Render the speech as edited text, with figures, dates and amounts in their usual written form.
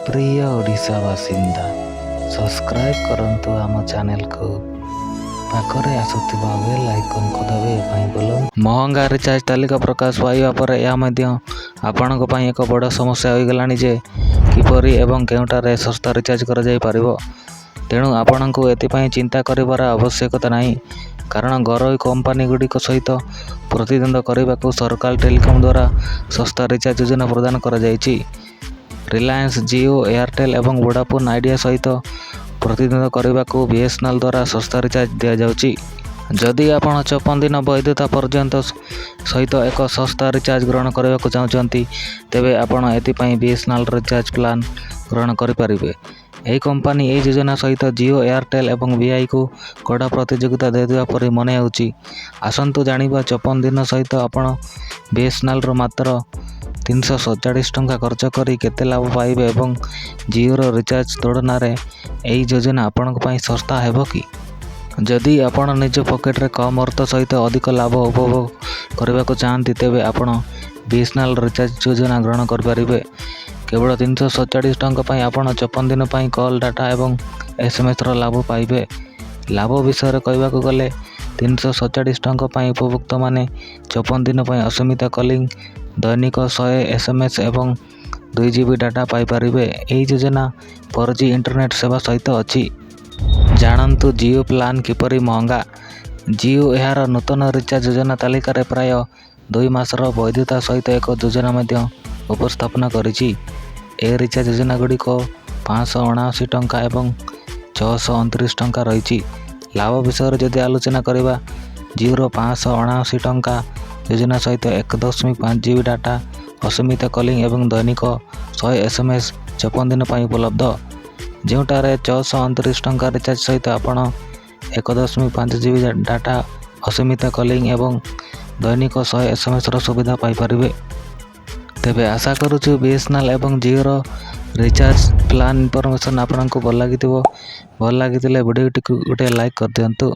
प्रिय ओडिशा बासिंदा सब्सक्राइब करंतु आम चैनल को पाखरे आसुथिबा बेल आइकन को दबाइबा बोलूँ। महंगा रिचार्ज तालिका प्रकाश पाइबा पर यह मध्य आपणक पई एक बड़ समस्या हो गलानी जे किपरि एवं केउटारे सस्ता रिचार्ज करा जाय परिबो। तेणु आपणको एथिपाई चिंता करिबार आवश्यकता नहीं, कारण घरोई कंपनी गुड़िक सहित प्रतिद्वंद करने को सरकार टेलीकॉम द्वारा सस्ता रिचार्ज योजना प्रदान करा जायछि। रिलायंस, जियो, एयरटेल एवं वोडाफोन आइडिया सहित प्रतिद्वंद करने को बीएसएनएल द्वारा सस्ता रिचार्ज दिया जाउछि। जदि आपण 54 दिन वैधता पर्यंत सहित एक सस्ता रिचार्ज ग्रहण करने को चाहते तेबे आपण एथिपाई बीएसएनएल रिचार्ज प्लान ग्रहण करें। यही कंपनी यही योजना सहित जियो, एयरटेल एवं वीआई को कड़ा प्रतियोगिता देवा पर मन होउछि। आसंतु जानिबा 54 दिन सहित आपण बीएसएनएल मात्र 347 टंका खर्च करी केते लाभ पाइबे एवं जियो रो रिचार्ज तुलना रे यही योजना आपण पई सस्ता हेबो कि? जदि आपण निज पॉकेट रे कम अर्थ सहित अधिक लाभ उपभोग करने को चाहती तेबे आपण बीएसएनएल रिचार्ज योजना ग्रहण करें। केवल 347 टंका पाई आपण 54 दिन पाई कॉल, डाटा एवं एसएमएस रो लाभ पाइबे। लाभ विषय कहवा गले 347 टंका पाई उपभोक्ता माने 54 दिन पाई असीमित कॉलिंग, दैनिक 100 एसएमएस एवं 2 GB डाटा पाई परिबे। एही योजना 4G इंटरनेट सेवा सहित अछि। जानन्तु जियो प्लान किपरि महंगा। जियो यार नूतन रिचार्ज योजना तालिका रे प्राय 2 मासर वैधता सहित एक योजना मध्य उपस्थापन करिछि। ए रिचार्ज योजना गुड़िक 579 टंका एवं 629 टंका रही। लाभ विषय जदि आलोचना करवा, जियो 579 टंका योजना सहित 1.5 GB डाटा, असीमित कॉलिंग एवं दैनिक 100 एसएमएस 54 दिन पर उपलब्ध। जोटारे 629 टंका रिचार्ज सहित आपण 1.5 GB डाटा, असीमित कॉलिंग एवं दैनिक 100 एसएमएस सुविधा पाइपर। तेबे आशा करूछु बीएसएनएल एवं जियो रिचार्ज प्लान इनफॉरमेशन आपको भल लगी वीडियो टी गोटे लाइक कर दिंतु।